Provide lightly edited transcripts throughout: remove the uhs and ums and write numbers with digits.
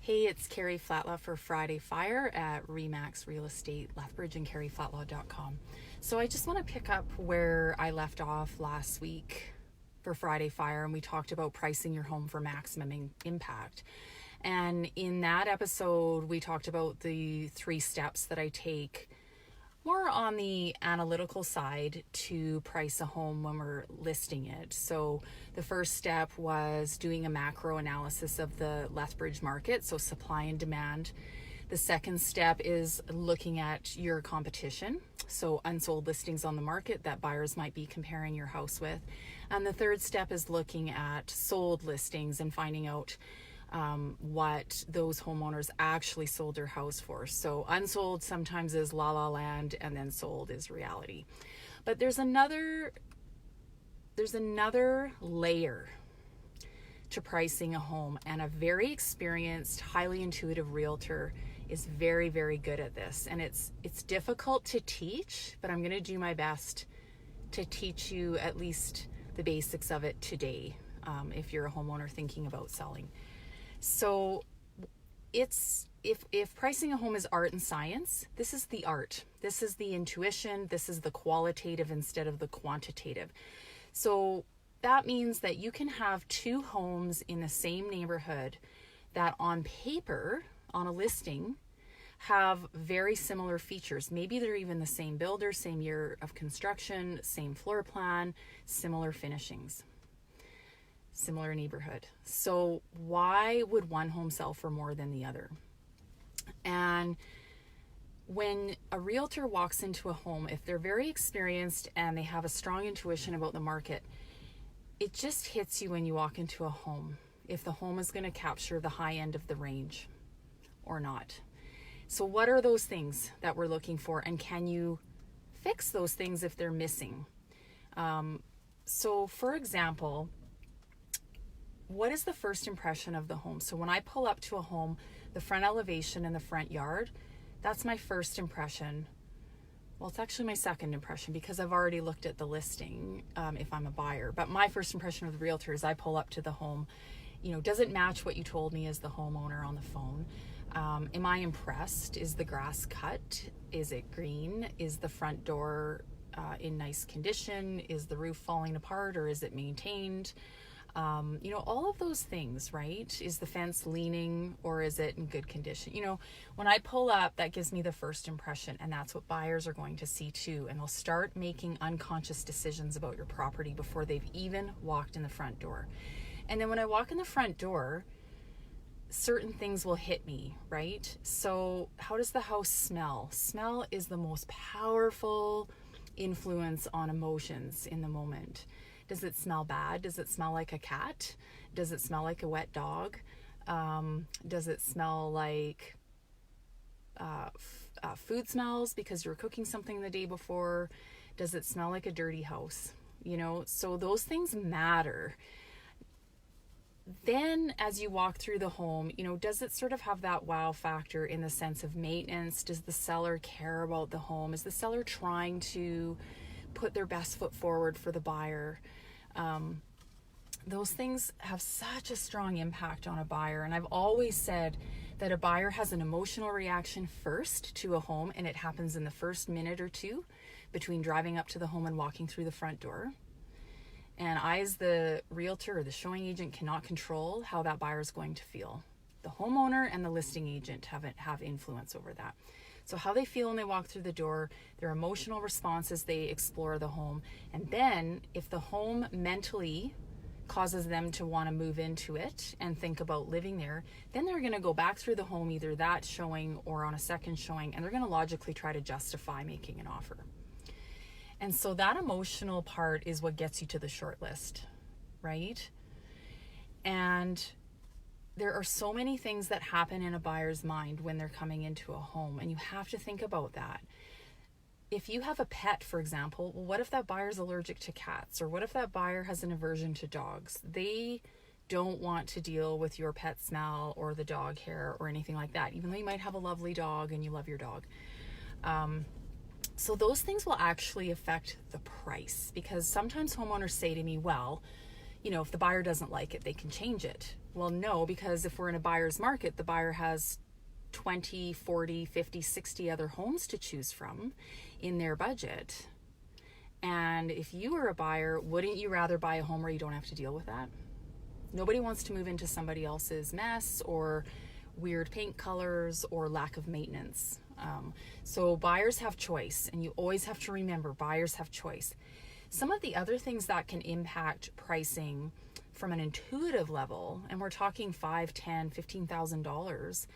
Hey, it's Karri Flatla for Friday Fire at Remax Real Estate, Lethbridge, and KarriFlatla.com. So I just want to pick up where I left off last week for Friday Fire, and we talked about pricing your home for maximum impact. And in that episode, we talked about the 3 steps that I take more on the analytical side to price a home when we're listing it. So the first step was doing a macro analysis of the Lethbridge market, so supply and demand. The second step is looking at your competition, so unsold listings on the market that buyers might be comparing your house with. And the third step is looking at sold listings and finding out what those homeowners actually sold their house for. So unsold sometimes is la la land, and then sold is reality. But there's another layer to pricing a home, and a very experienced, highly intuitive realtor is very, very good at this. And it's difficult to teach, but I'm going to do my best to teach you at least the basics of it today, if you're a homeowner thinking about selling. So it's if pricing a home is art and science, this is the art. This is the intuition. This is the qualitative instead of the quantitative. So that means that you can have 2 homes in the same neighborhood that on paper, on a listing, have very similar features. Maybe they're even the same builder, same year of construction, same floor plan, similar finishings, similar neighborhood. So why would one home sell for more than the other? And when a realtor walks into a home, if they're very experienced and they have a strong intuition about the market, it just hits you when you walk into a home if the home is going to capture the high end of the range or not. So what are those things that we're looking for, and can you fix those things if they're missing? So for example, what is the first impression of the home? So when I pull up to a home, the front elevation and the front yard, that's my first impression. Well, it's actually my second impression because I've already looked at the listing if I'm a buyer. But my first impression of the realtor is I pull up to the home. Does it match what you told me as the homeowner on the phone? Am I impressed? Is the grass cut? Is it green? Is the front door in nice condition? Is the roof falling apart, or is it maintained? All of those things, right? Is the fence leaning, or is it in good condition? When I pull up, that gives me the first impression, and that's what buyers are going to see too. And they'll start making unconscious decisions about your property before they've even walked in the front door. And then when I walk in the front door, certain things will hit me, right? So how does the house smell? Smell is the most powerful influence on emotions in the moment. Does it smell bad? Does it smell like a cat? Does it smell like a wet dog? Does it smell like food smells because you were cooking something the day before? Does it smell like a dirty house? So those things matter. Then as you walk through the home, does it sort of have that wow factor in the sense of maintenance? Does the seller care about the home? Is the seller trying to put their best foot forward for the buyer? Those things have such a strong impact on a buyer. And I've always said that a buyer has an emotional reaction first to a home, and it happens in the first minute or 2 between driving up to the home and walking through the front door. And I, as the realtor or the showing agent, cannot control how that buyer is going to feel. The homeowner and the listing agent have influence over that. So how they feel when they walk through the door, their emotional responses, they explore the home. And then if the home mentally causes them to want to move into it and think about living there, then they're going to go back through the home, either that showing or on a second showing, and they're going to logically try to justify making an offer. And so that emotional part is what gets you to the short list, right? And there are so many things that happen in a buyer's mind when they're coming into a home, and you have to think about that. If you have a pet, for example, well, what if that buyer's allergic to cats? Or what if that buyer has an aversion to dogs? They don't want to deal with your pet smell or the dog hair or anything like that, even though you might have a lovely dog and you love your dog. So those things will actually affect the price, because sometimes homeowners say to me, well, if the buyer doesn't like it, they can change it. Well, no, because if we're in a buyer's market, the buyer has 20, 40, 50, 60 other homes to choose from in their budget. And if you were a buyer, wouldn't you rather buy a home where you don't have to deal with that? Nobody wants to move into somebody else's mess or weird paint colors or lack of maintenance. So buyers have choice, and you always have to remember buyers have choice. Some of the other things that can impact pricing from an intuitive level, and we're talking $5,000, $10,000, $15,000,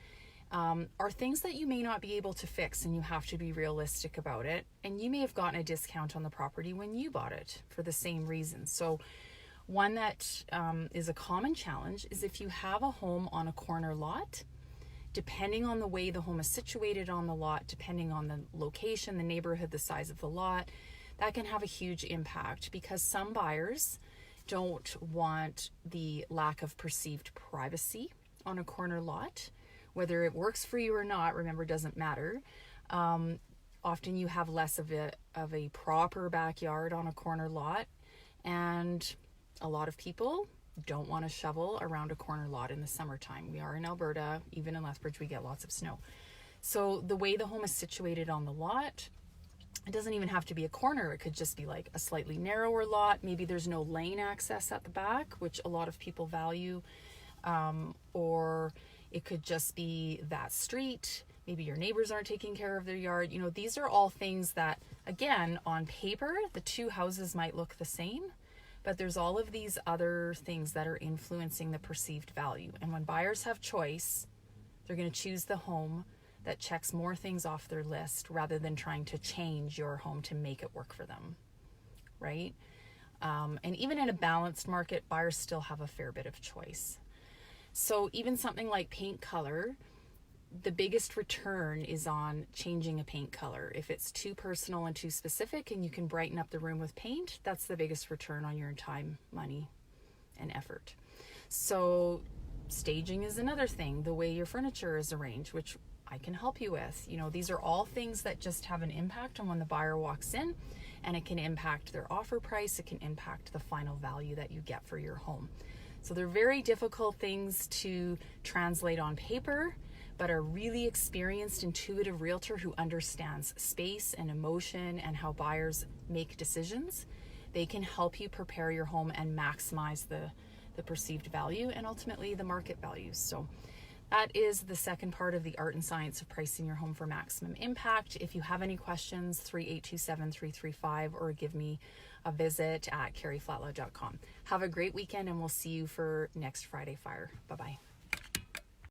are things that you may not be able to fix, and you have to be realistic about it. And you may have gotten a discount on the property when you bought it for the same reason. So one that is a common challenge is if you have a home on a corner lot, depending on the way the home is situated on the lot, depending on the location, the neighborhood, the size of the lot, that can have a huge impact, because some buyers don't want the lack of perceived privacy on a corner lot. Whether it works for you or not, remember, doesn't matter. Often you have less of a proper backyard on a corner lot, and a lot of people don't want to shovel around a corner lot in the summertime. We are in Alberta, even in Lethbridge, we get lots of snow. So the way the home is situated on the lot, it doesn't even have to be a corner. It could just be like a slightly narrower lot. Maybe there's no lane access at the back, which a lot of people value. Or it could just be that street. Maybe your neighbors aren't taking care of their yard. You know, these are all things that, again, on paper, the two houses might look the same, but there's all of these other things that are influencing the perceived value. And when buyers have choice, they're going to choose the home that checks more things off their list rather than trying to change your home to make it work for them, right? And even in a balanced market, buyers still have a fair bit of choice. So even something like paint color, the biggest return is on changing a paint color. If it's too personal and too specific and you can brighten up the room with paint, that's the biggest return on your time, money, and effort. So staging is another thing, the way your furniture is arranged, which I can help you with. You know, these are all things that just have an impact on when the buyer walks in, and it can impact their offer price. It can impact the final value that you get for your home. So they're very difficult things to translate on paper, but a really experienced, intuitive realtor who understands space and emotion and how buyers make decisions, they can help you prepare your home and maximize the perceived value and ultimately the market value. So that is the second part of the art and science of pricing your home for maximum impact. If you have any questions, 3827335, or give me a visit at karriflatla.com. Have a great weekend, and we'll see you for next Friday Fire. Bye-bye.